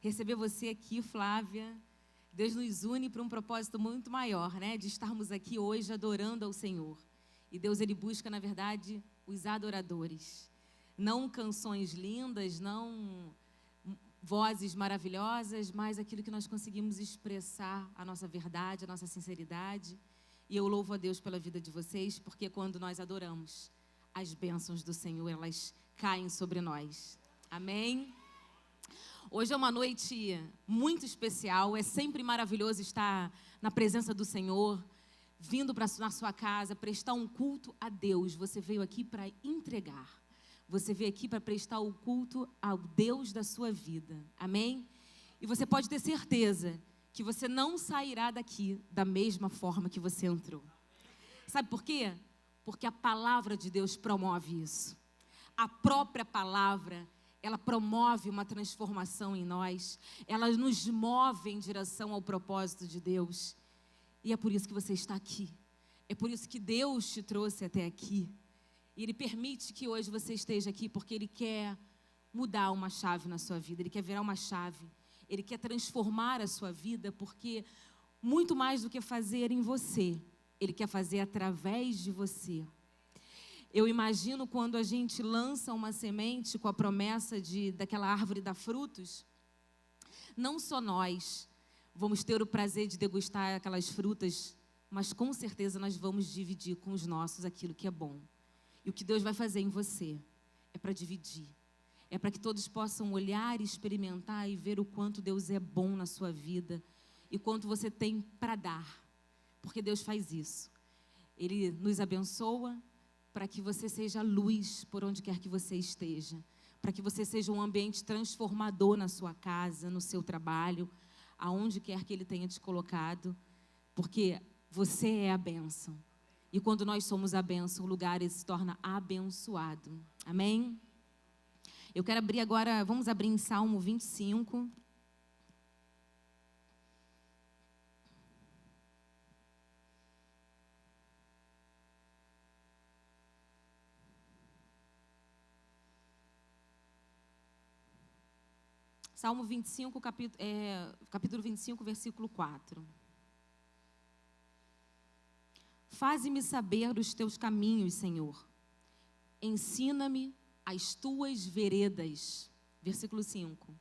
receber você aqui, Flávia. Deus nos une para um propósito muito maior, né? De estarmos aqui hoje adorando ao Senhor. E Deus, Ele busca, na verdade, os adoradores. Não canções lindas, não vozes maravilhosas, mas aquilo que nós conseguimos expressar a nossa verdade, a nossa sinceridade. E eu louvo a Deus pela vida de vocês, porque quando nós adoramos, as bênçãos do Senhor, elas caem sobre nós. Amém? Hoje é uma noite muito especial, é sempre maravilhoso estar na presença do Senhor, vindo na sua casa, prestar um culto a Deus. Você veio aqui para entregar. Você veio aqui para prestar o culto ao Deus da sua vida. Amém? E você pode ter certeza que você não sairá daqui da mesma forma que você entrou. Sabe por quê? Porque a palavra de Deus promove isso. A própria palavra, ela promove uma transformação em nós. Ela nos move em direção ao propósito de Deus. E é por isso que você está aqui. É por isso que Deus te trouxe até aqui. E Ele permite que hoje você esteja aqui, porque Ele quer mudar uma chave na sua vida. Ele quer virar uma chave. Ele quer transformar a sua vida, porque muito mais do que fazer em você, Ele quer fazer através de você. Eu imagino quando a gente lança uma semente com a promessa daquela árvore dar frutos, não só nós vamos ter o prazer de degustar aquelas frutas, mas com certeza nós vamos dividir com os nossos aquilo que é bom. E o que Deus vai fazer em você é para dividir. É para que todos possam olhar, experimentar e ver o quanto Deus é bom na sua vida e quanto você tem para dar. Porque Deus faz isso. Ele nos abençoa para que você seja luz por onde quer que você esteja. Para que você seja um ambiente transformador na sua casa, no seu trabalho, aonde quer que Ele tenha te colocado. Porque você é a bênção. E quando nós somos a bênção, o lugar se torna abençoado. Amém? Eu quero abrir agora, vamos abrir em Salmo 25. Salmo 25, capítulo 25, versículo 4. Faze-me saber os teus caminhos, Senhor. Ensina-me as tuas veredas. Versículo 5.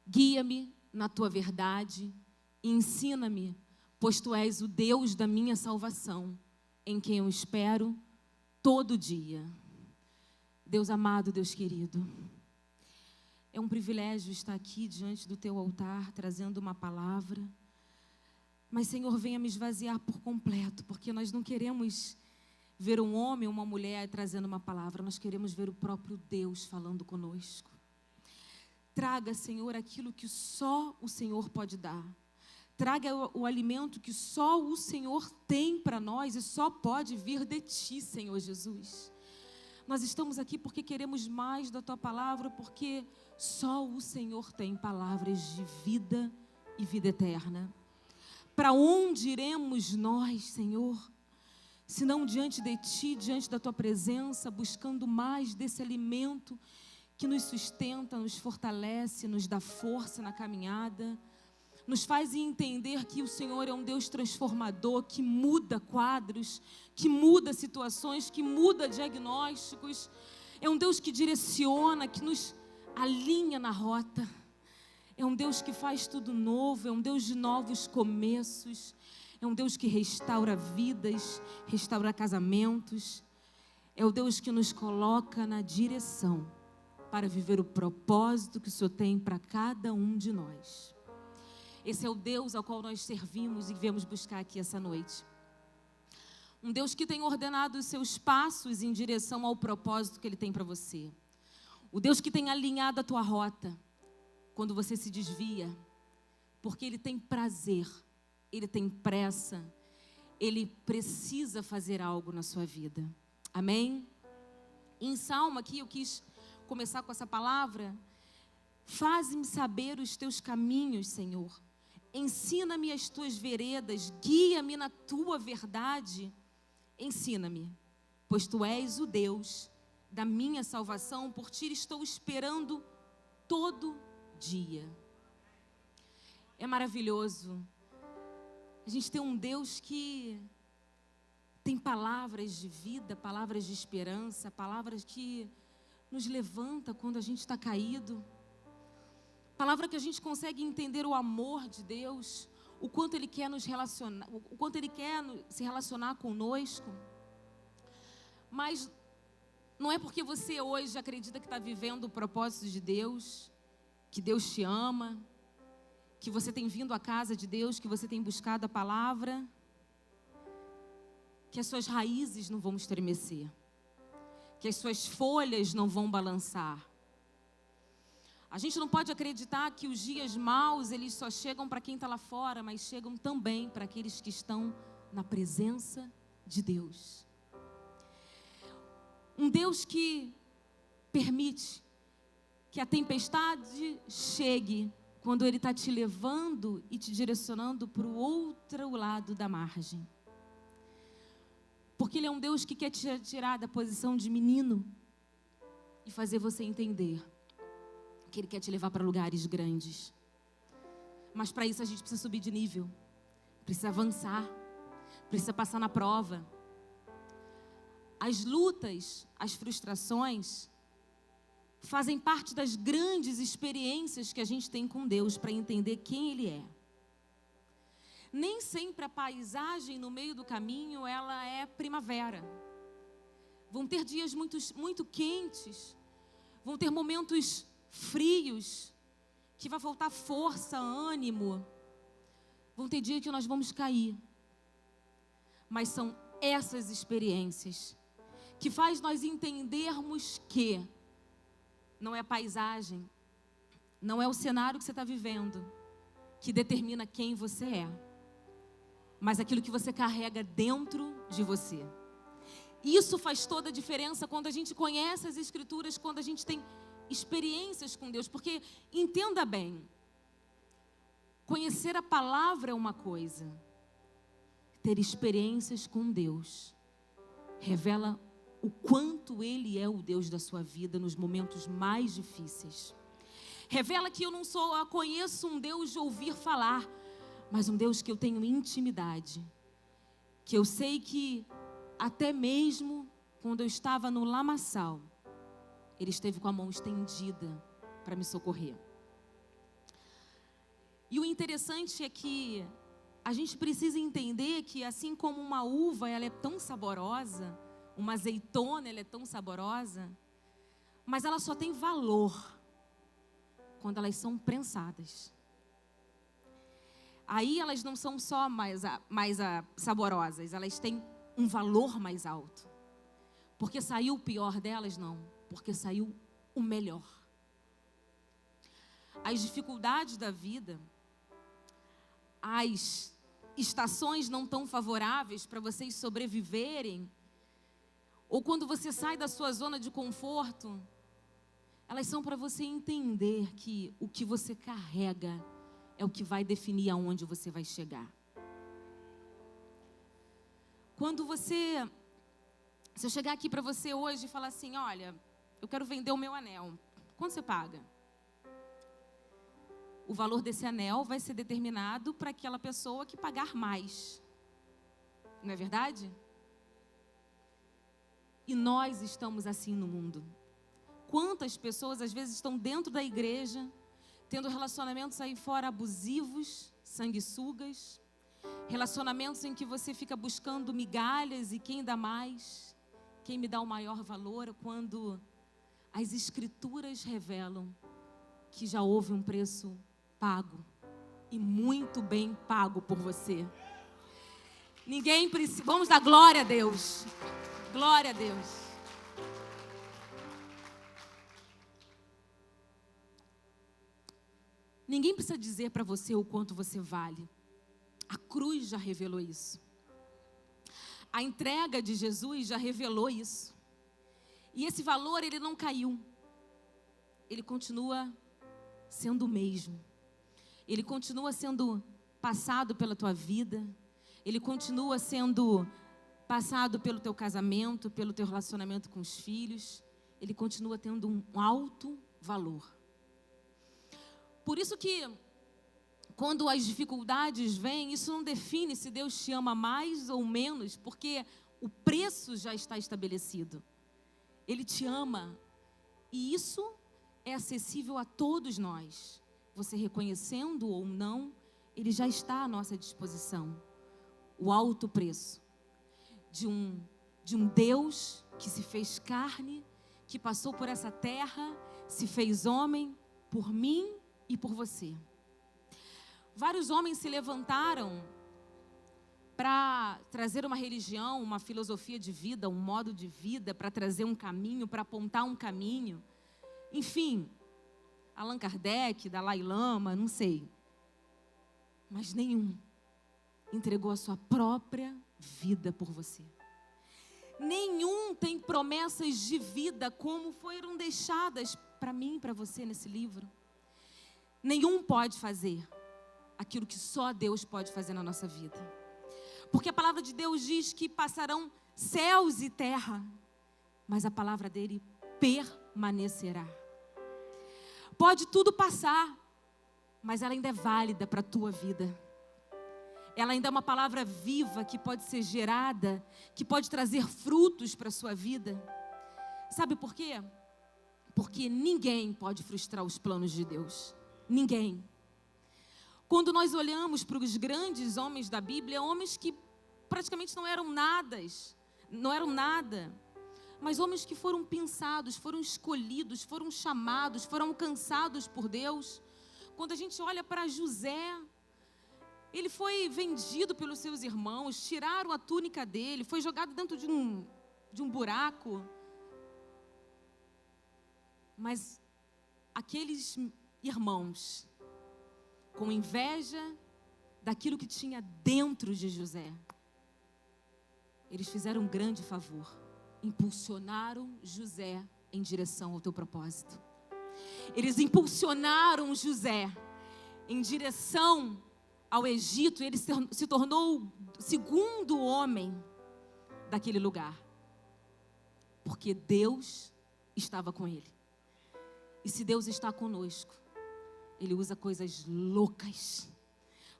Guia-me na tua verdade e ensina-me, pois tu és o Deus da minha salvação, em quem eu espero todo dia. Deus amado, Deus querido, é um privilégio estar aqui diante do teu altar, trazendo uma palavra. Mas, Senhor, venha me esvaziar por completo, porque nós não queremos ver um homem ou uma mulher trazendo uma palavra, nós queremos ver o próprio Deus falando conosco. Traga, Senhor, aquilo que só o Senhor pode dar. Traga o alimento que só o Senhor tem para nós e só pode vir de Ti, Senhor Jesus. Nós estamos aqui porque queremos mais da Tua palavra, porque só o Senhor tem palavras de vida e vida eterna. Para onde iremos nós, Senhor, se não diante de Ti, diante da Tua presença, buscando mais desse alimento que nos sustenta, nos fortalece, nos dá força na caminhada, nos faz entender que o Senhor é um Deus transformador, que muda quadros, que muda situações, que muda diagnósticos. É um Deus que direciona, que nos alinha na rota. É um Deus que faz tudo novo, é um Deus de novos começos. É um Deus que restaura vidas, restaura casamentos. É o Deus que nos coloca na direção para viver o propósito que o Senhor tem para cada um de nós. Esse é o Deus ao qual nós servimos e viemos buscar aqui essa noite. Um Deus que tem ordenado os seus passos em direção ao propósito que Ele tem para você. O Deus que tem alinhado a tua rota quando você se desvia, porque Ele tem prazer, Ele tem pressa, Ele precisa fazer algo na sua vida. Amém? Em Salmo aqui eu quis começar com essa palavra. Faze-me saber os teus caminhos, Senhor. Ensina-me as tuas veredas, guia-me na tua verdade. Ensina-me, pois tu és o Deus da minha salvação, por ti estou esperando todo dia. É maravilhoso a gente ter um Deus que tem palavras de vida, palavras de esperança, palavras que nos levanta quando a gente está caído. Palavra que a gente consegue entender o amor de Deus, o quanto Ele quer nos relacionar, o quanto Ele quer se relacionar conosco. Mas não é porque você hoje acredita que está vivendo o propósito de Deus, que Deus te ama, que você tem vindo à casa de Deus, que você tem buscado a palavra, que as suas raízes não vão estremecer, que as suas folhas não vão balançar. A gente não pode acreditar que os dias maus, eles só chegam para quem está lá fora, mas chegam também para aqueles que estão na presença de Deus. Um Deus que permite que a tempestade chegue quando Ele está te levando e te direcionando para o outro lado da margem. Porque Ele é um Deus que quer te tirar da posição de menino e fazer você entender que Ele quer te levar para lugares grandes. Mas para isso a gente precisa subir de nível, precisa avançar, precisa passar na prova. As lutas, as frustrações fazem parte das grandes experiências que a gente tem com Deus para entender quem Ele é. Nem sempre a paisagem no meio do caminho ela é primavera. Vão ter dias muito quentes, vão ter momentos frios, que vai faltar força, ânimo. Vão ter dias que nós vamos cair. Mas são essas experiências que faz nós entendermos que não é a paisagem, não é o cenário que você está vivendo que determina quem você é, mas aquilo que você carrega dentro de você. Isso faz toda a diferença quando a gente conhece as Escrituras, quando a gente tem experiências com Deus, porque entenda bem, conhecer a palavra é uma coisa, ter experiências com Deus revela o quanto Ele é o Deus da sua vida nos momentos mais difíceis. Revela que eu não só conheço um Deus de ouvir falar, mas um Deus que eu tenho intimidade, que eu sei que até mesmo quando eu estava no lamaçal, Ele esteve com a mão estendida para me socorrer. E o interessante é que a gente precisa entender que assim como uma uva ela é tão saborosa, uma azeitona ela é tão saborosa, mas ela só tem valor quando elas são prensadas. Aí elas não são só mais saborosas, elas têm um valor mais alto. Porque saiu o pior delas? Não, porque saiu o melhor. As dificuldades da vida, as estações não tão favoráveis para vocês sobreviverem, ou quando você sai da sua zona de conforto, elas são para você entender que o que você carrega é o que vai definir aonde você vai chegar. Quando se eu chegar aqui para você hoje e falar assim, olha, eu quero vender o meu anel, quanto você paga? O valor desse anel vai ser determinado para aquela pessoa que pagar mais. Não é verdade? E nós estamos assim no mundo. Quantas pessoas às vezes estão dentro da igreja, tendo relacionamentos aí fora abusivos, sanguessugas, relacionamentos em que você fica buscando migalhas e quem dá mais, quem me dá o maior valor, quando as Escrituras revelam que já houve um preço pago e muito bem pago por você. Ninguém precisa. Vamos dar glória a Deus. Glória a Deus. Ninguém precisa dizer para você o quanto você vale. A cruz já revelou isso. A entrega de Jesus já revelou isso. E esse valor, ele não caiu. Ele continua sendo o mesmo. Ele continua sendo passado pela tua vida. Ele continua sendo passado pelo teu casamento, pelo teu relacionamento com os filhos. Ele continua tendo um alto valor. Por isso que, quando as dificuldades vêm, isso não define se Deus te ama mais ou menos, porque o preço já está estabelecido. Ele te ama, e isso é acessível a todos nós. Você reconhecendo ou não, ele já está à nossa disposição. O alto preço de um Deus que se fez carne, que passou por essa terra, se fez homem por mim e por você. Vários homens se levantaram para trazer uma religião, uma filosofia de vida, um modo de vida, para trazer um caminho, para apontar um caminho. Enfim, Allan Kardec, Dalai Lama, não sei. Mas nenhum entregou a sua própria vida por você. Nenhum tem promessas de vida como foram deixadas para mim e para você nesse livro. Nenhum pode fazer aquilo que só Deus pode fazer na nossa vida. Porque a palavra de Deus diz que passarão céus e terra, mas a palavra dele permanecerá. Pode tudo passar, mas ela ainda é válida para a tua vida. Ela ainda é uma palavra viva que pode ser gerada, que pode trazer frutos para a sua vida. Sabe por quê? Porque ninguém pode frustrar os planos de Deus. Ninguém. Quando nós olhamos para os grandes homens da Bíblia, homens que praticamente não eram nada, mas homens que foram pensados, foram escolhidos, foram chamados, foram alcançados por Deus. Quando a gente olha para José, ele foi vendido pelos seus irmãos, tiraram a túnica dele, foi jogado dentro de um buraco. Mas aqueles irmãos, com inveja daquilo que tinha dentro de José, eles fizeram um grande favor, impulsionaram José em direção ao teu propósito. Eles impulsionaram José em direção ao Egito, e ele se tornou o segundo homem daquele lugar, porque Deus estava com ele. E se Deus está conosco, ele usa coisas loucas,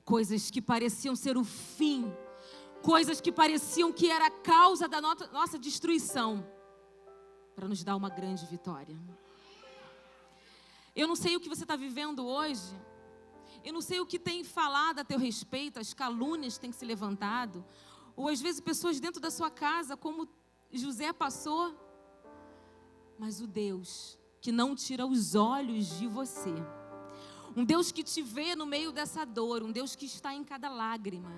coisas que pareciam ser o fim, coisas que pareciam que era a causa da nossa destruição, para nos dar uma grande vitória. Eu não sei o que você está vivendo hoje, eu não sei o que tem falado a teu respeito, as calúnias têm se levantado, ou às vezes pessoas dentro da sua casa, como José passou, mas o Deus que não tira os olhos de você, um Deus que te vê no meio dessa dor, um Deus que está em cada lágrima,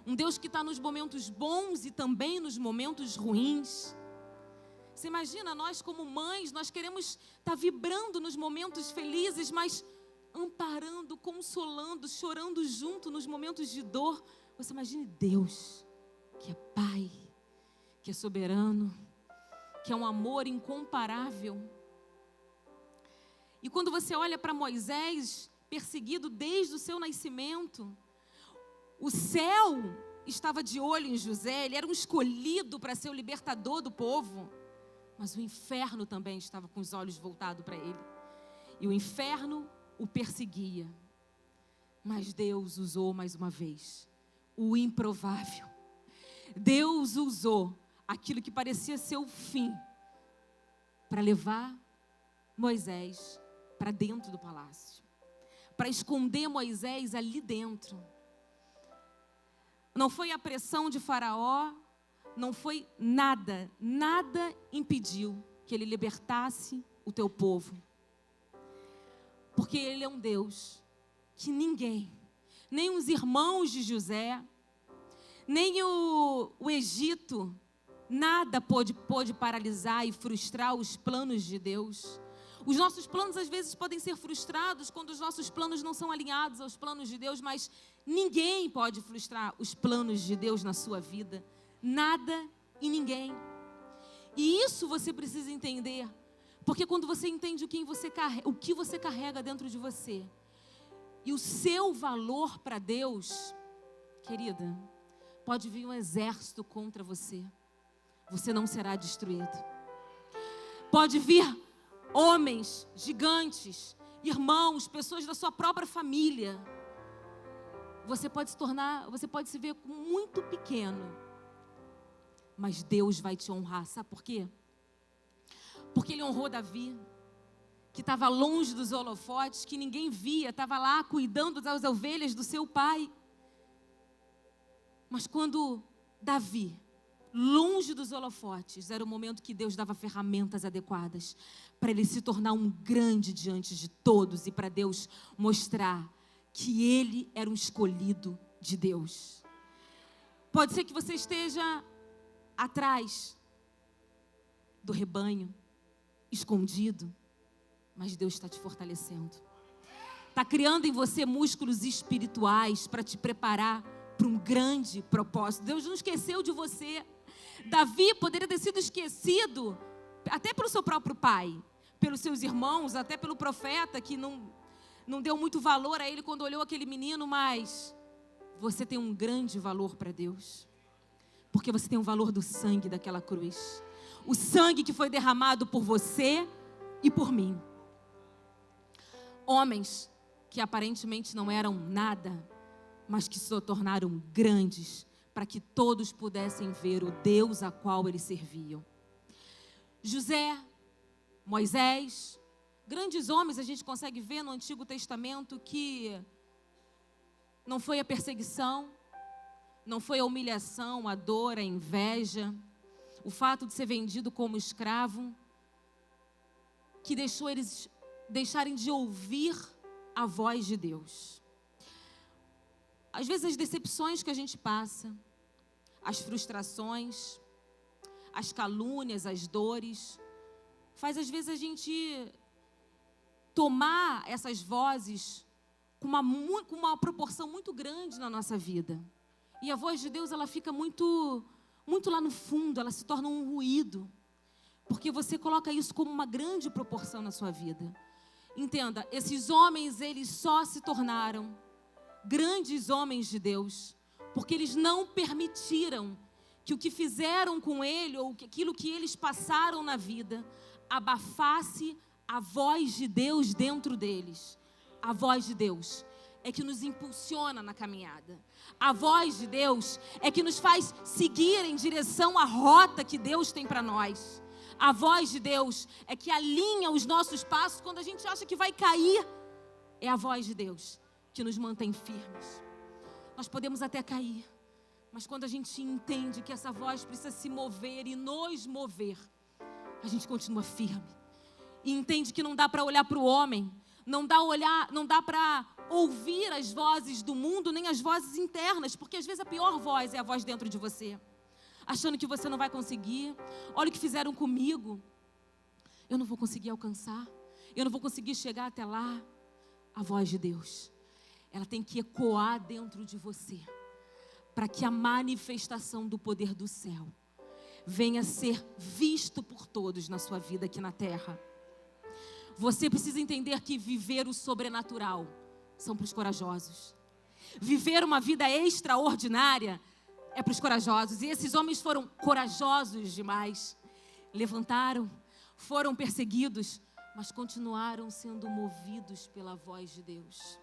um Deus que está nos momentos bons e também nos momentos ruins. Você imagina, nós como mães, nós queremos estar vibrando nos momentos felizes, mas amparando, consolando, chorando junto nos momentos de dor. Você imagine Deus, que é Pai, que é soberano, que é um amor incomparável. E quando você olha para Moisés, perseguido desde o seu nascimento, o céu estava de olho em José, ele era um escolhido para ser o libertador do povo, mas o inferno também estava com os olhos voltados para ele. E o inferno o perseguia. Mas Deus usou mais uma vez o improvável. Deus usou aquilo que parecia ser o fim para levar Moisés para dentro do palácio, para esconder Moisés ali dentro. Não foi a pressão de Faraó, não foi nada impediu que ele libertasse o teu povo. Porque ele é um Deus que ninguém, nem os irmãos de José, nem o Egito, nada pôde paralisar e frustrar os planos de Deus. Os nossos planos às vezes podem ser frustrados quando os nossos planos não são alinhados aos planos de Deus, mas ninguém pode frustrar os planos de Deus na sua vida. Nada e ninguém. E isso você precisa entender, porque quando você entende o que você carrega dentro de você e o seu valor para Deus, querida, pode vir um exército contra você, você não será destruído. Pode vir homens gigantes irmãos, pessoas da sua própria família. Você pode se ver muito pequeno, mas Deus vai te honrar. Sabe por quê? Porque Ele honrou Davi, que estava longe dos holofotes, que ninguém via, estava lá cuidando das ovelhas do seu pai. Mas quando Davi, longe dos holofotes, era o momento que Deus dava ferramentas adequadas para ele se tornar um grande diante de todos e para Deus mostrar que ele era um escolhido de Deus. Pode ser que você esteja atrás do rebanho, escondido, mas Deus está te fortalecendo. Está criando em você músculos espirituais para te preparar para um grande propósito. Deus não esqueceu de você. Davi poderia ter sido esquecido até pelo seu próprio pai, pelos seus irmãos, até pelo profeta que não deu muito valor a ele quando olhou aquele menino, mas você tem um grande valor para Deus, porque você tem o valor do sangue daquela cruz, o sangue que foi derramado por você e por mim. Homens que aparentemente não eram nada, mas que se tornaram grandes, para que todos pudessem ver o Deus a qual eles serviam. José, Moisés, grandes homens a gente consegue ver no Antigo Testamento que não foi a perseguição, não foi a humilhação, a dor, a inveja, o fato de ser vendido como escravo, que deixou eles deixarem de ouvir a voz de Deus. Às vezes as decepções que a gente passa, as frustrações, as calúnias, as dores, faz às vezes a gente tomar essas vozes com uma proporção muito grande na nossa vida. E a voz de Deus, ela fica muito lá no fundo, ela se torna um ruído, porque você coloca isso como uma grande proporção na sua vida. Entenda, esses homens, eles só se tornaram grandes homens de Deus, porque eles não permitiram que o que fizeram com ele, ou aquilo que eles passaram na vida, abafasse a voz de Deus dentro deles. A voz de Deus é que nos impulsiona na caminhada. A voz de Deus é que nos faz seguir em direção à rota que Deus tem para nós. A voz de Deus é que alinha os nossos passos quando a gente acha que vai cair. É a voz de Deus que nos mantém firmes. Nós podemos até cair, mas quando a gente entende que essa voz precisa se mover e nos mover, a gente continua firme. E entende que não dá para olhar para o homem, não dá para ouvir as vozes do mundo, nem as vozes internas, porque às vezes a pior voz é a voz dentro de você, achando que você não vai conseguir. Olha o que fizeram comigo, eu não vou conseguir alcançar, eu não vou conseguir chegar até lá. A voz de Deus, ela tem que ecoar dentro de você, para que a manifestação do poder do céu venha a ser visto por todos na sua vida aqui na terra. Você precisa entender que viver o sobrenatural são para os corajosos. Viver uma vida extraordinária é para os corajosos. E esses homens foram corajosos demais. Levantaram, foram perseguidos, mas continuaram sendo movidos pela voz de Deus.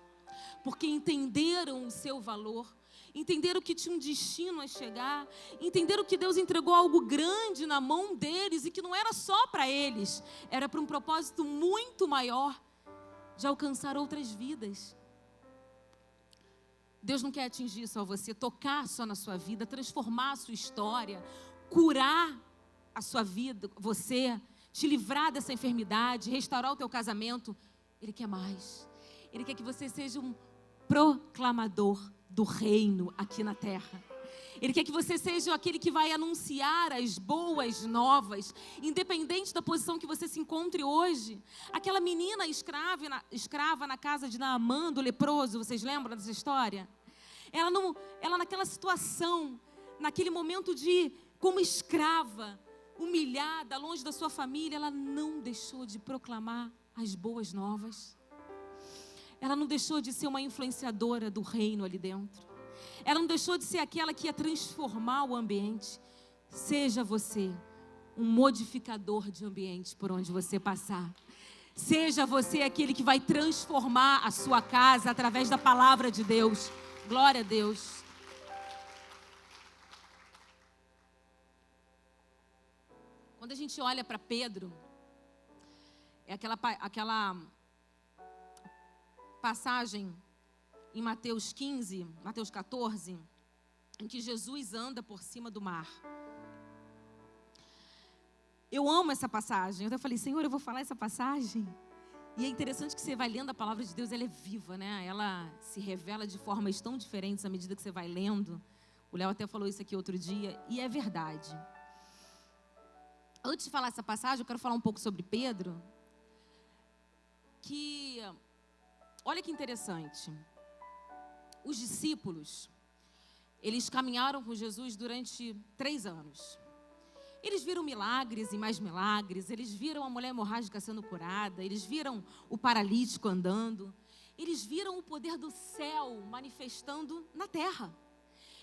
Porque entenderam o seu valor, entenderam que tinha um destino a chegar, entenderam que Deus entregou algo grande na mão deles e que não era só para eles, era para um propósito muito maior, de alcançar outras vidas. Deus não quer atingir só você, tocar só na sua vida, transformar a sua história, curar a sua vida, você, te livrar dessa enfermidade, restaurar o teu casamento. Ele quer mais. Ele quer que você seja um proclamador do reino aqui na terra. Ele quer que você seja aquele que vai anunciar as boas novas, independente da posição que você se encontre hoje. Aquela menina escrava na casa de Naamã, do leproso, vocês lembram dessa história? Ela naquela situação, naquele momento de, como escrava, humilhada, longe da sua família, ela não deixou de proclamar as boas novas. Ela não deixou de ser uma influenciadora do reino ali dentro. Ela não deixou de ser aquela que ia transformar o ambiente. Seja você um modificador de ambiente por onde você passar. Seja você aquele que vai transformar a sua casa através da palavra de Deus. Glória a Deus. Quando a gente olha para Pedro, é aquela passagem em Mateus 15, Mateus 14, em que Jesus anda por cima do mar. Eu amo essa passagem. Eu falei, Senhor, eu vou falar essa passagem. E é interessante que você vai lendo a palavra de Deus, ela é viva, né? Ela se revela de formas tão diferentes à medida que você vai lendo. O Léo até falou isso aqui outro dia, e é verdade. Antes de falar essa passagem, eu quero falar um pouco sobre Pedro. Olha que interessante. Os discípulos, eles caminharam com Jesus durante 3 anos. Eles viram milagres e mais milagres, eles viram a mulher hemorrágica sendo curada, eles viram o paralítico andando, eles viram o poder do céu manifestando na terra.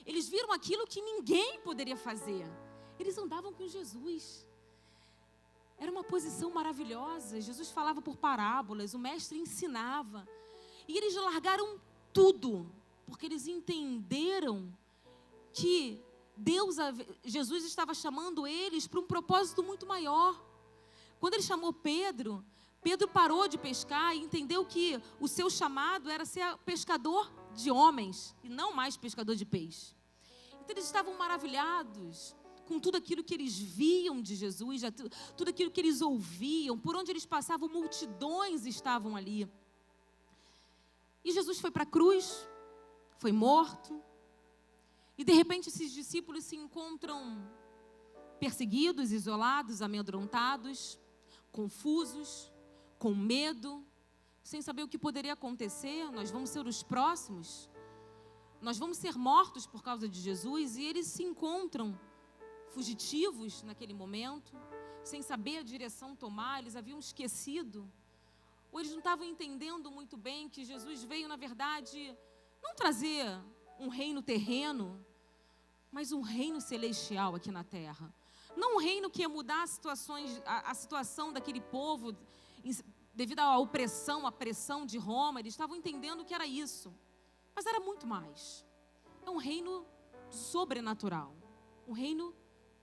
Eles viram aquilo que ninguém poderia fazer. Eles andavam com Jesus. Era uma posição maravilhosa. Jesus falava por parábolas, o mestre ensinava. E eles largaram tudo, porque eles entenderam que Jesus estava chamando eles para um propósito muito maior. Quando ele chamou Pedro, Pedro parou de pescar e entendeu que o seu chamado era ser pescador de homens e não mais pescador de peixe. Então eles estavam maravilhados com tudo aquilo que eles viam de Jesus, tudo aquilo que eles ouviam, por onde eles passavam, multidões estavam ali. E Jesus foi para a cruz, foi morto. E de repente esses discípulos se encontram perseguidos, isolados, amedrontados, confusos, com medo, sem saber o que poderia acontecer. Nós vamos ser os próximos, nós vamos ser mortos por causa de Jesus. E eles se encontram fugitivos naquele momento, sem saber a direção tomar. Eles haviam esquecido, ou eles não estavam entendendo muito bem que Jesus veio, na verdade, não trazer um reino terreno, mas um reino celestial aqui na terra. Não um reino que ia mudar a situação daquele povo devido à opressão, à pressão de Roma. Eles estavam entendendo que era isso, mas era muito mais. É um reino sobrenatural, um reino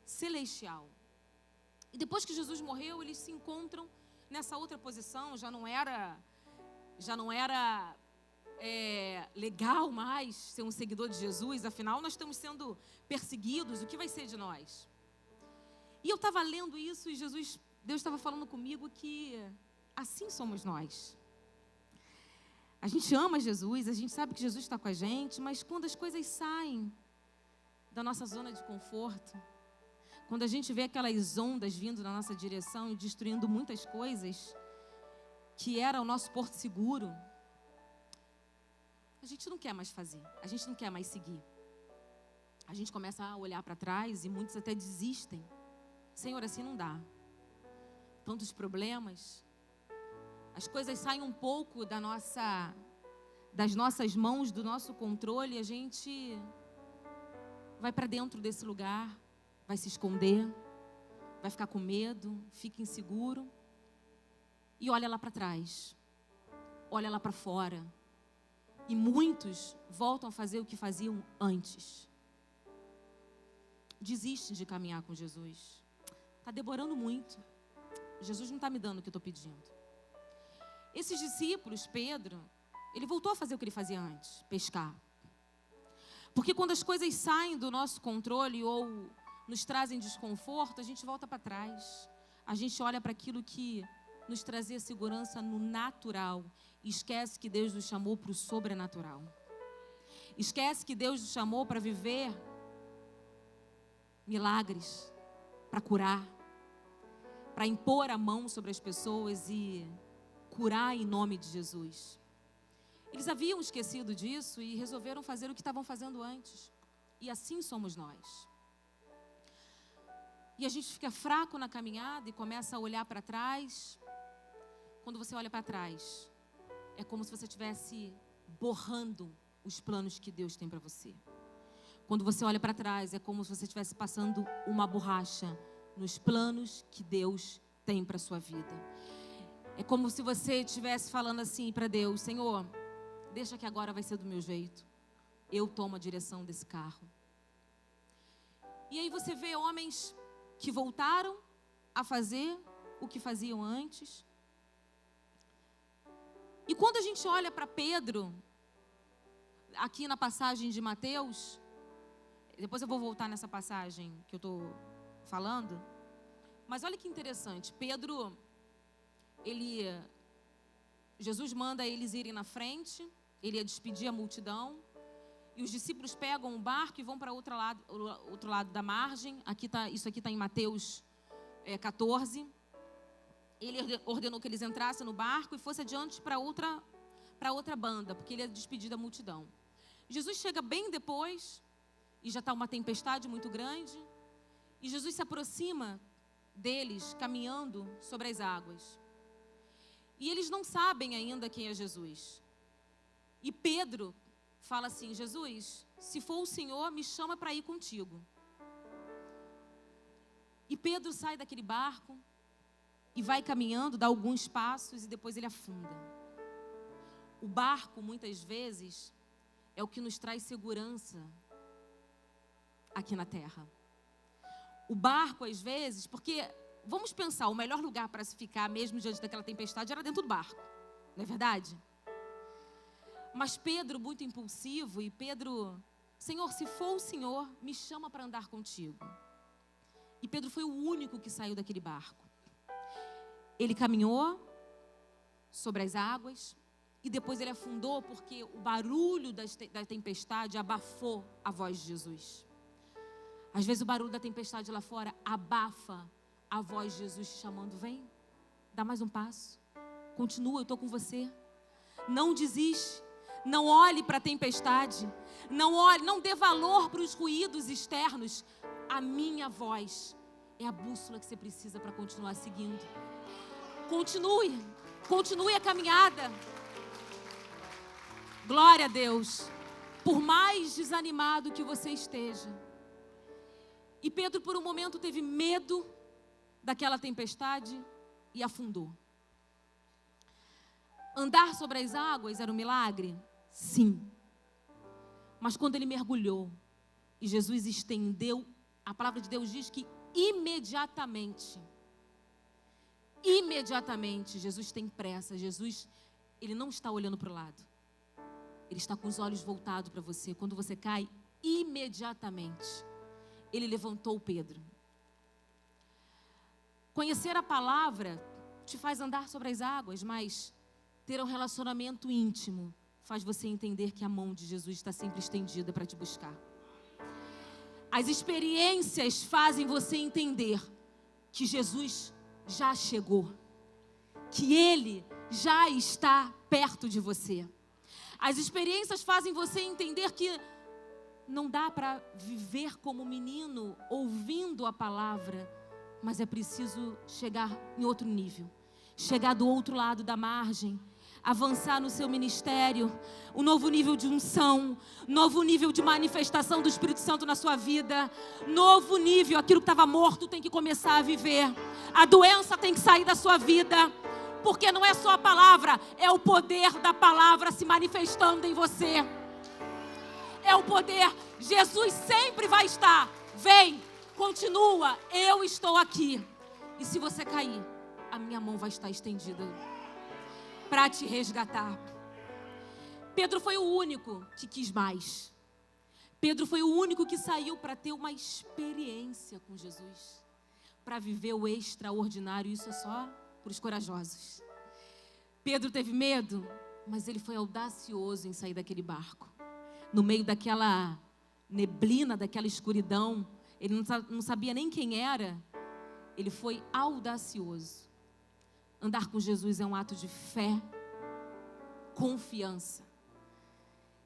celestial. E depois que Jesus morreu, eles se encontram nessa outra posição. Já não era legal mais ser um seguidor de Jesus. Afinal, nós estamos sendo perseguidos. O que vai ser de nós? E eu estava lendo isso e Deus estava falando comigo que assim somos nós. A gente ama Jesus, a gente sabe que Jesus está com a gente, mas quando as coisas saem da nossa zona de conforto, quando a gente vê aquelas ondas vindo na nossa direção e destruindo muitas coisas que era o nosso porto seguro, a gente não quer mais fazer, a gente não quer mais seguir. A gente começa a olhar para trás e muitos até desistem. Senhor, assim não dá. Tantos problemas, as coisas saem um pouco das nossas mãos, do nosso controle, e a gente vai para dentro desse lugar, vai se esconder, vai ficar com medo, fica inseguro e olha lá para trás, olha lá para fora. E muitos voltam a fazer o que faziam antes. Desistem de caminhar com Jesus. Está demorando muito. Jesus não está me dando o que eu estou pedindo. Esses discípulos, Pedro, ele voltou a fazer o que ele fazia antes, pescar. Porque quando as coisas saem do nosso controle ou nos trazem desconforto, a gente volta para trás. A gente olha para aquilo que nos trazia segurança no natural. E esquece que Deus nos chamou para o sobrenatural. Esquece que Deus nos chamou para viver milagres, para curar, para impor a mão sobre as pessoas e curar em nome de Jesus. Eles haviam esquecido disso e resolveram fazer o que estavam fazendo antes. E assim somos nós. E a gente fica fraco na caminhada e começa a olhar para trás. Quando você olha para trás, é como se você estivesse borrando os planos que Deus tem para você. Quando você olha para trás, é como se você estivesse passando uma borracha nos planos que Deus tem para a sua vida. É como se você estivesse falando assim para Deus: Senhor, deixa que agora vai ser do meu jeito. Eu tomo a direção desse carro. E aí você vê homens que voltaram a fazer o que faziam antes. E quando a gente olha para Pedro, aqui na passagem de Mateus, depois eu vou voltar nessa passagem que eu estou falando, mas olha que interessante, Pedro, Jesus manda eles irem na frente, ele ia despedir a multidão, e os discípulos pegam um barco e vão para outro lado da margem. Isso aqui está em Mateus 14. Ele ordenou que eles entrassem no barco e fossem adiante para outra banda, porque ele ia despedir da multidão. Jesus chega bem depois, e já está uma tempestade muito grande, e Jesus se aproxima deles, caminhando sobre as águas. E eles não sabem ainda quem é Jesus. E Pedro fala assim: Jesus, se for o Senhor, me chama para ir contigo. E Pedro sai daquele barco e vai caminhando, dá alguns passos e depois ele afunda. O barco, muitas vezes, é o que nos traz segurança aqui na terra. O barco, às vezes, porque, vamos pensar, o melhor lugar para se ficar, mesmo diante daquela tempestade, era dentro do barco, não é verdade? Mas Pedro, muito impulsivo, e Pedro: Senhor, se for o Senhor, me chama para andar contigo. E Pedro foi o único que saiu daquele barco. Ele caminhou sobre as águas e depois ele afundou porque o barulho da tempestade abafou a voz de Jesus. Às vezes o barulho da tempestade lá fora abafa a voz de Jesus te chamando: vem, dá mais um passo, continua, eu estou com você. Não desiste. Não olhe para a tempestade, não dê valor para os ruídos externos. A minha voz é a bússola que você precisa para continuar seguindo. Continue a caminhada. Glória a Deus. Por mais desanimado que você esteja. E Pedro, por um momento, teve medo daquela tempestade e afundou. Andar sobre as águas era um milagre? Sim. Mas quando ele mergulhou e Jesus estendeu, a palavra de Deus diz que imediatamente Jesus tem pressa. Jesus, ele não está olhando para o lado. Ele está com os olhos voltados para você. Quando você cai, imediatamente ele levantou Pedro. Conhecer a palavra te faz andar sobre as águas, mas ter um relacionamento íntimo faz você entender que a mão de Jesus está sempre estendida para te buscar. As experiências fazem você entender que Jesus já chegou, que Ele já está perto de você. As experiências fazem você entender que não dá para viver como menino ouvindo a palavra, mas é preciso chegar em outro nível, chegar do outro lado da margem, avançar no seu ministério, um novo nível de unção, novo nível de manifestação do Espírito Santo na sua vida, novo nível, aquilo que estava morto tem que começar a viver, a doença tem que sair da sua vida, porque não é só a palavra, é o poder da palavra se manifestando em você, é o poder. Jesus sempre vai estar: vem, continua, eu estou aqui, e se você cair, a minha mão vai estar estendida para te resgatar. Pedro foi o único que quis mais. Pedro foi o único que saiu para ter uma experiência com Jesus, para viver o extraordinário. Isso é só para os corajosos. Pedro teve medo, mas ele foi audacioso em sair daquele barco. No meio daquela neblina, daquela escuridão, ele não sabia nem quem era. Ele foi audacioso. Andar com Jesus é um ato de fé, confiança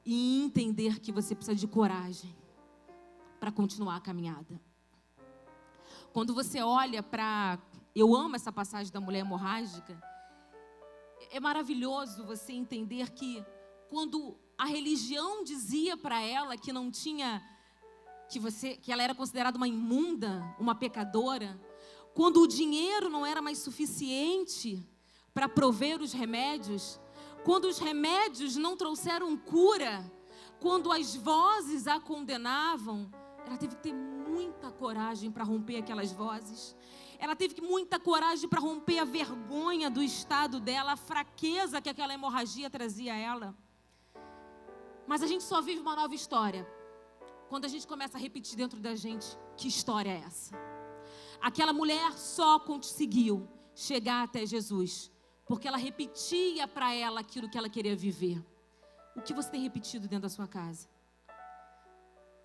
e entender que você precisa de coragem para continuar a caminhada. Quando você olha para... Eu amo essa passagem da mulher hemorrágica. É maravilhoso você entender que quando a religião dizia para ela que não tinha... que ela era considerada uma imunda, uma pecadora... Quando o dinheiro não era mais suficiente para prover os remédios, quando os remédios não trouxeram cura, quando as vozes a condenavam, ela teve que ter muita coragem para romper aquelas vozes. Ela teve muita coragem para romper a vergonha do estado dela, a fraqueza que aquela hemorragia trazia a ela. Mas a gente só vive uma nova história quando a gente começa a repetir dentro da gente: que história é essa? Aquela mulher só conseguiu chegar até Jesus porque ela repetia para ela aquilo que ela queria viver. O que você tem repetido dentro da sua casa?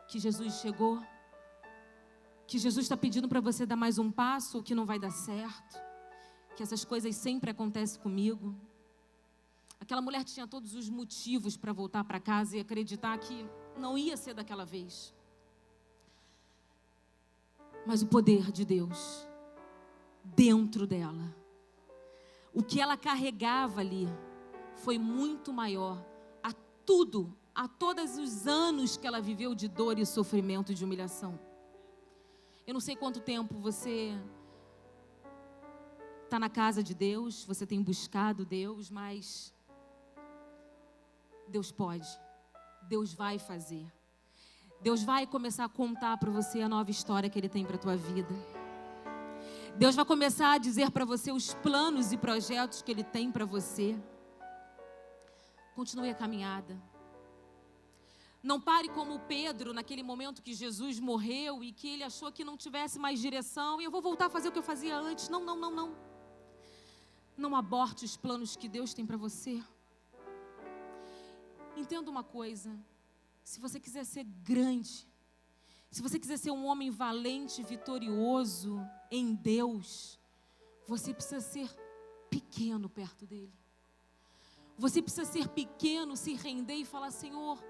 Que Jesus chegou? Que Jesus está pedindo para você dar mais um passo, ou que não vai dar certo? Que essas coisas sempre acontecem comigo? Aquela mulher tinha todos os motivos para voltar para casa e acreditar que não ia ser daquela vez. Mas o poder de Deus dentro dela, o que ela carregava ali, foi muito maior a todos os anos que ela viveu de dor e sofrimento e de humilhação. Eu não sei quanto tempo você está na casa de Deus, você tem buscado Deus, mas Deus pode, Deus vai fazer. Deus vai começar a contar para você a nova história que Ele tem para a tua vida. Deus vai começar a dizer para você os planos e projetos que Ele tem para você. Continue a caminhada. Não pare como Pedro, naquele momento que Jesus morreu e que ele achou que não tivesse mais direção e eu vou voltar a fazer o que eu fazia antes. Não. Não aborte os planos que Deus tem para você. Entenda uma coisa: se você quiser ser grande, se você quiser ser um homem valente, vitorioso em Deus, você precisa ser pequeno perto dEle. Você precisa ser pequeno, se render e falar: Senhor,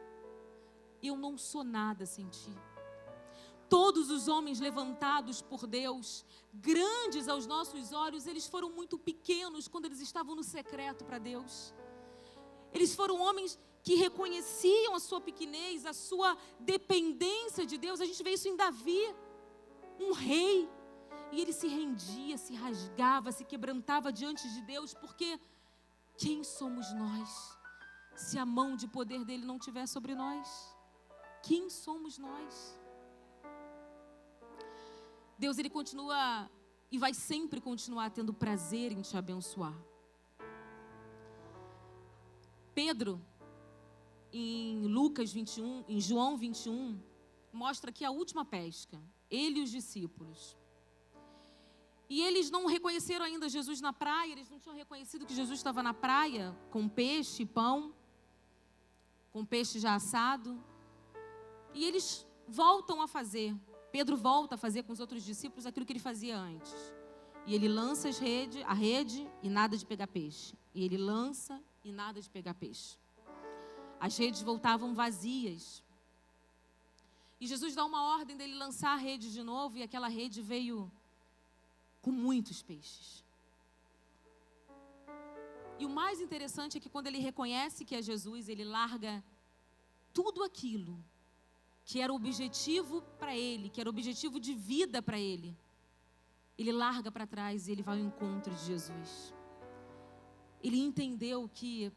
eu não sou nada sem Ti. Todos os homens levantados por Deus, grandes aos nossos olhos, eles foram muito pequenos quando eles estavam no secreto para Deus. Eles foram homens que reconheciam a sua pequenez, a sua dependência de Deus. A gente vê isso em Davi, um rei. E ele se rendia, se rasgava, se quebrantava diante de Deus, porque quem somos nós, se a mão de poder dele não estiver sobre nós? Quem somos nós? Deus, Ele continua e vai sempre continuar tendo prazer em te abençoar. Pedro, em Lucas 21, em João 21, mostra aqui a última pesca, ele e os discípulos. E eles não reconheceram ainda Jesus na praia, eles não tinham reconhecido que Jesus estava na praia, com peixe e pão, com peixe já assado. E eles voltam a fazer, Pedro volta a fazer com os outros discípulos aquilo que ele fazia antes. E ele lança a rede e nada de pegar peixe. E ele lança e nada de pegar peixe. As redes voltavam vazias. E Jesus dá uma ordem dele lançar a rede de novo, e aquela rede veio com muitos peixes. E o mais interessante é que quando ele reconhece que é Jesus, ele larga tudo aquilo que era o objetivo para ele, que era o objetivo de vida para ele. Ele larga para trás e ele vai ao encontro de Jesus. Ele entendeu que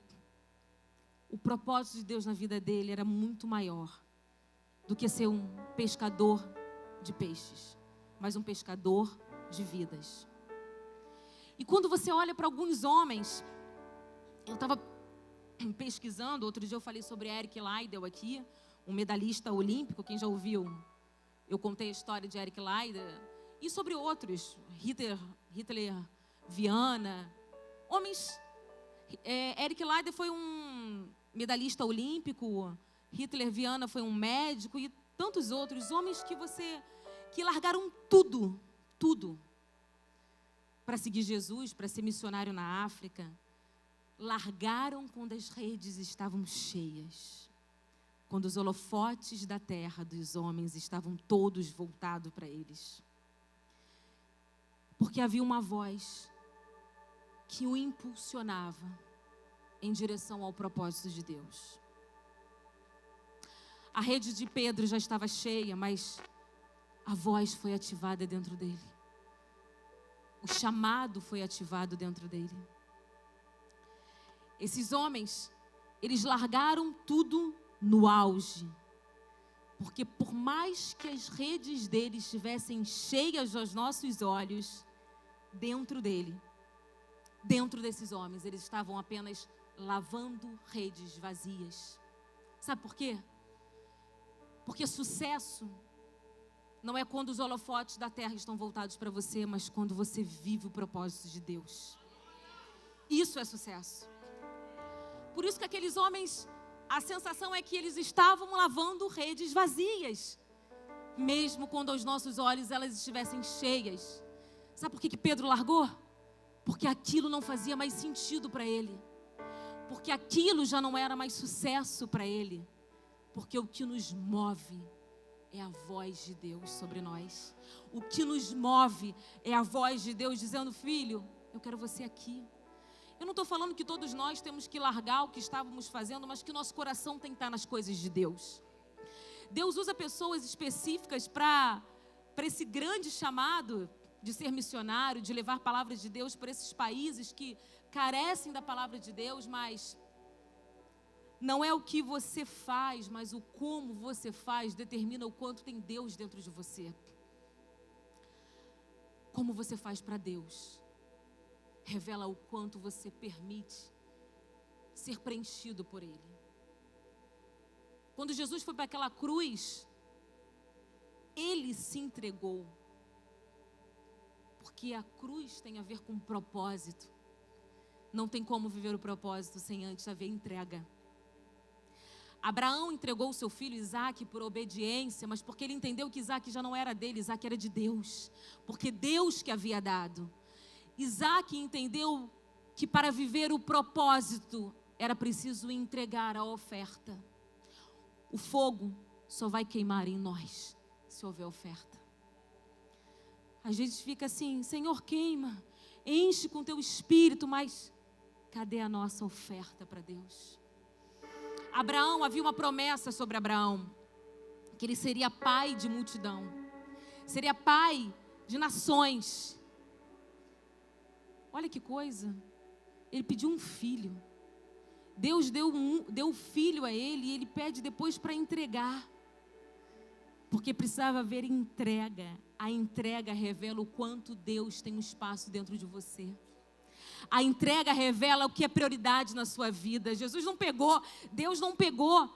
o propósito de Deus na vida dele era muito maior do que ser um pescador de peixes, mas um pescador de vidas. E quando você olha para alguns homens, eu estava pesquisando, outro dia eu falei sobre Eric Liddell aqui, um medalhista olímpico. Quem já ouviu, eu contei a história de Eric Liddell, e sobre outros, Hitler, Viana, homens. Eric Liddell foi um medalhista olímpico, Hitler, Viana foi um médico, e tantos outros homens que largaram tudo para seguir Jesus, para ser missionário na África. Largaram quando as redes estavam cheias, quando os holofotes da terra dos homens estavam todos voltados para eles. Porque havia uma voz que o impulsionava em direção ao propósito de Deus. A rede de Pedro já estava cheia, mas a voz foi ativada dentro dele. O chamado foi ativado dentro dele. Esses homens, eles largaram tudo no auge. Porque por mais que as redes deles estivessem cheias aos nossos olhos, dentro desses homens, eles estavam apenas lavando redes vazias. Sabe por quê? Porque sucesso não é quando os holofotes da terra estão voltados para você, mas quando você vive o propósito de Deus. Isso é sucesso. Por isso que aqueles homens, a sensação é que eles estavam lavando redes vazias, mesmo quando aos nossos olhos elas estivessem cheias. Sabe por que Pedro largou? Porque aquilo não fazia mais sentido para ele. Porque aquilo já não era mais sucesso para ele. Porque o que nos move é a voz de Deus sobre nós. O que nos move é a voz de Deus dizendo: filho, eu quero você aqui. Eu não estou falando que todos nós temos que largar o que estávamos fazendo, mas que nosso coração tem que estar nas coisas de Deus. Deus usa pessoas específicas para esse grande chamado de ser missionário, de levar a palavra de Deus para esses países que carecem da palavra de Deus, mas não é o que você faz, mas o como você faz determina o quanto tem Deus dentro de você. Como você faz para Deus revela o quanto você permite ser preenchido por Ele. Quando Jesus foi para aquela cruz, Ele se entregou. Porque a cruz tem a ver com propósito. Não tem como viver o propósito sem antes haver entrega. Abraão entregou o seu filho Isaque por obediência, mas porque ele entendeu que Isaque já não era dele, Isaque era de Deus. Porque Deus que havia dado. Isaque entendeu que para viver o propósito era preciso entregar a oferta. O fogo só vai queimar em nós se houver oferta. Às vezes fica assim: Senhor, queima, enche com teu espírito, mas cadê a nossa oferta para Deus? Abraão, havia uma promessa sobre Abraão, que ele seria pai de multidão, seria pai de nações. Olha que coisa, ele pediu um filho. Deus deu filho a ele e ele pede depois para entregar. Porque precisava haver entrega. A entrega revela o quanto Deus tem um espaço dentro de você. A entrega revela o que é prioridade na sua vida. Deus não pegou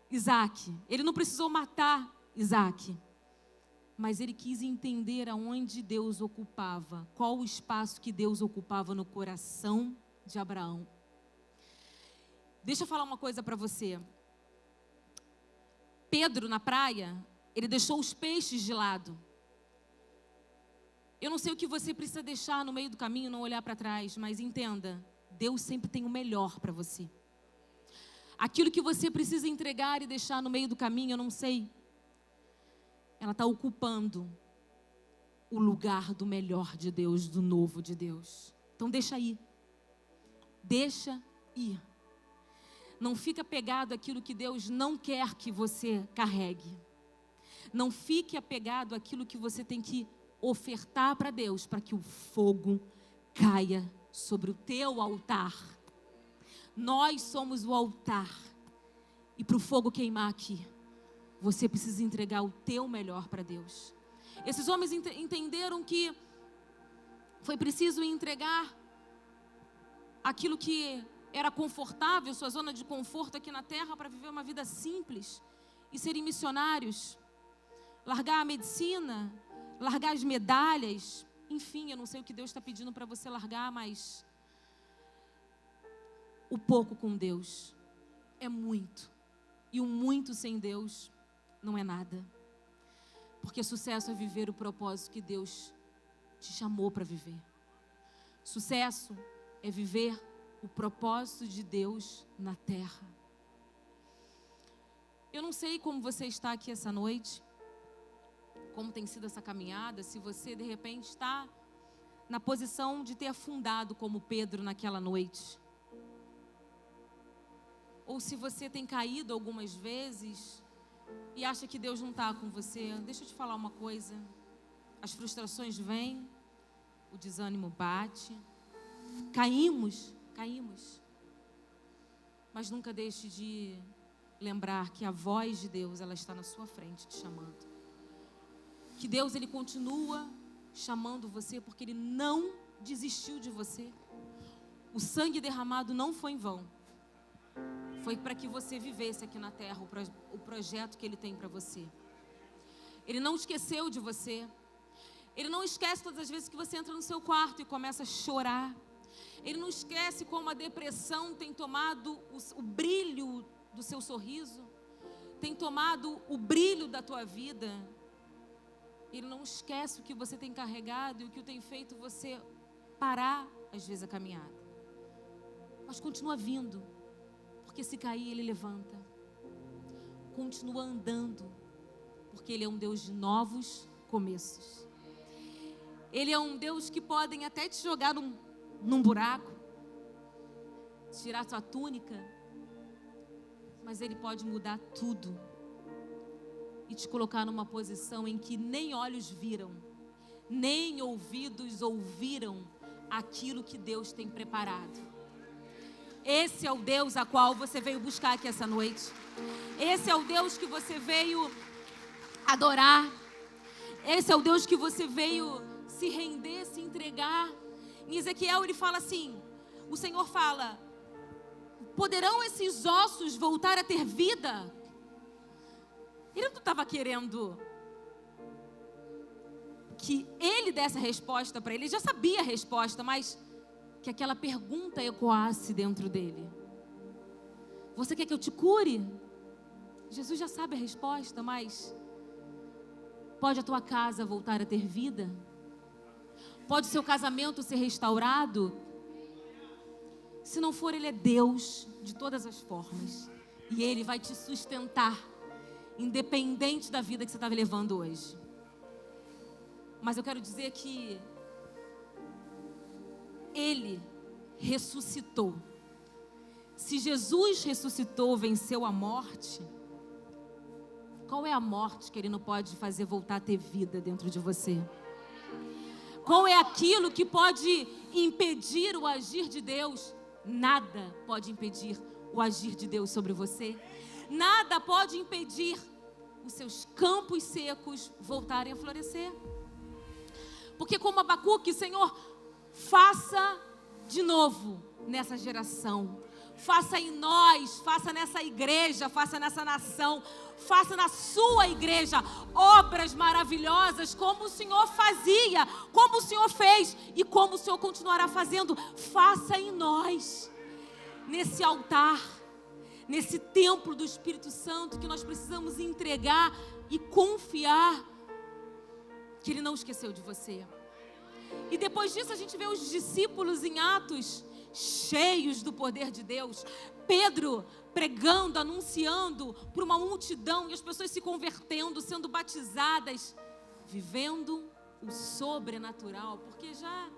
Isaque. Ele não precisou matar Isaque. Mas ele quis entender aonde Deus ocupava, qual o espaço que Deus ocupava no coração de Abraão. Deixa eu falar uma coisa para você. Pedro, na praia, ele deixou os peixes de lado. Eu não sei o que você precisa deixar no meio do caminho, não olhar para trás, mas entenda, Deus sempre tem o melhor para você. Aquilo que você precisa entregar e deixar no meio do caminho, eu não sei. Ela está ocupando o lugar do melhor de Deus, do novo de Deus. Então deixa ir. Deixa ir. Não fica pegado àquilo que Deus não quer que você carregue. Não fique apegado àquilo que você tem que ofertar para Deus, para que o fogo caia sobre o teu altar. Nós somos o altar. E para o fogo queimar aqui, você precisa entregar o teu melhor para Deus. Esses homens entenderam que foi preciso entregar aquilo que era confortável, sua zona de conforto aqui na terra, para viver uma vida simples e serem missionários. Largar a medicina, largar as medalhas, enfim, eu não sei o que Deus está pedindo para você largar, mas o pouco com Deus é muito. E o muito sem Deus não é nada. Porque sucesso é viver o propósito que Deus te chamou para viver. Sucesso é viver o propósito de Deus na terra. Eu não sei como você está aqui essa noite, como tem sido essa caminhada, se você de repente está na posição de ter afundado como Pedro naquela noite. Ou se você tem caído algumas vezes e acha que Deus não está com você. Deixa eu te falar uma coisa. As frustrações vêm, o desânimo bate. Caímos. Mas nunca deixe de lembrar que a voz de Deus, ela está na sua frente te chamando. Que Deus, Ele continua chamando você porque Ele não desistiu de você. O sangue derramado não foi em vão. Foi para que você vivesse aqui na terra o projeto que Ele tem para você. Ele não esqueceu de você. Ele não esquece todas as vezes que você entra no seu quarto e começa a chorar. Ele não esquece como a depressão tem tomado o brilho do seu sorriso, tem tomado o brilho da tua vida. Ele não esquece o que você tem carregado e o que tem feito você parar, às vezes, a caminhada. Mas continua vindo, porque se cair, Ele levanta. Continua andando, porque Ele é um Deus de novos começos. Ele é um Deus que podem até te jogar num buraco, tirar tua túnica, mas Ele pode mudar tudo e te colocar numa posição em que nem olhos viram, nem ouvidos ouviram aquilo que Deus tem preparado. Esse é o Deus a qual você veio buscar aqui essa noite. Esse é o Deus que você veio adorar. Esse é o Deus que você veio se render, se entregar. Em Ezequiel ele fala assim, o Senhor fala: poderão esses ossos voltar a ter vida? Ele não estava querendo que ele desse a resposta para ele. Ele já sabia a resposta, mas que aquela pergunta ecoasse dentro dele. Você quer que eu te cure? Jesus já sabe a resposta, mas pode a tua casa voltar a ter vida? Pode o seu casamento ser restaurado? Se não for, Ele é Deus de todas as formas. E Ele vai te sustentar, independente da vida que você está levando hoje. Mas eu quero dizer que Ele ressuscitou. Se Jesus ressuscitou, venceu a morte, qual é a morte que Ele não pode fazer voltar a ter vida dentro de você? Qual é aquilo que pode impedir o agir de Deus? Nada pode impedir o agir de Deus sobre você. Nada pode impedir os seus campos secos voltarem a florescer. Porque como Abacuque, Senhor, faça de novo nessa geração. Faça em nós, faça nessa igreja, faça nessa nação, faça na sua igreja obras maravilhosas como o Senhor fazia, como o Senhor fez e como o Senhor continuará fazendo. Faça em nós, nesse altar, nesse templo do Espírito Santo que nós precisamos entregar e confiar que Ele não esqueceu de você. E depois disso a gente vê os discípulos em Atos, cheios do poder de Deus. Pedro pregando, anunciando para uma multidão e as pessoas se convertendo, sendo batizadas, vivendo o sobrenatural, porque já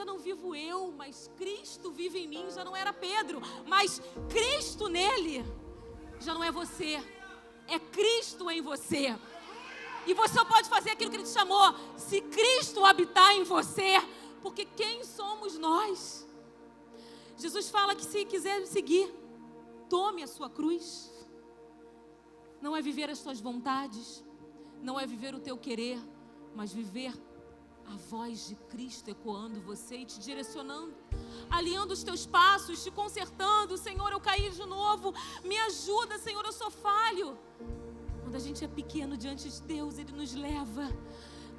não vivo eu, mas Cristo vive em mim. Já não era Pedro, mas Cristo nele. Já não é você, é Cristo em você. E você só pode fazer aquilo que Ele te chamou se Cristo habitar em você, porque quem somos nós? Jesus fala que se quiser me seguir, tome a sua cruz. Não é viver as tuas vontades, não é viver o teu querer, mas viver a voz de Cristo ecoando você e te direcionando, alinhando os teus passos, te consertando. Senhor, eu caí de novo, me ajuda, Senhor, eu sou falho. Quando a gente é pequeno diante de Deus, Ele nos leva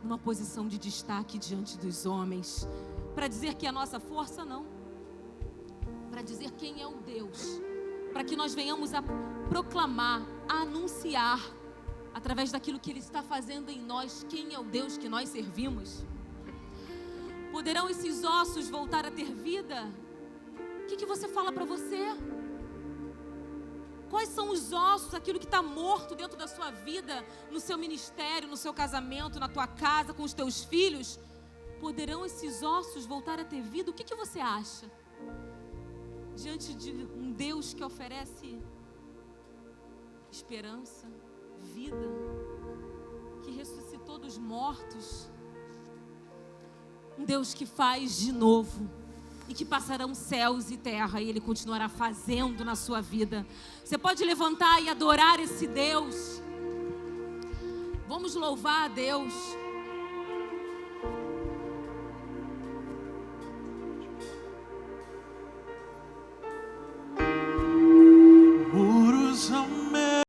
numa posição de destaque diante dos homens, para dizer que a nossa força não, para dizer quem é o Deus, para que nós venhamos a proclamar, a anunciar, através daquilo que Ele está fazendo em nós, quem é o Deus que nós servimos. Poderão esses ossos voltar a ter vida? O que você fala para você? Quais são os ossos, aquilo que está morto dentro da sua vida, no seu ministério, no seu casamento, na tua casa, com os teus filhos? Poderão esses ossos voltar a ter vida? O que você acha? Diante de um Deus que oferece esperança, vida, que ressuscitou dos mortos, um Deus que faz de novo, e que passarão céus e terra e Ele continuará fazendo na sua vida. Você pode levantar e adorar esse Deus. Vamos louvar a Deus.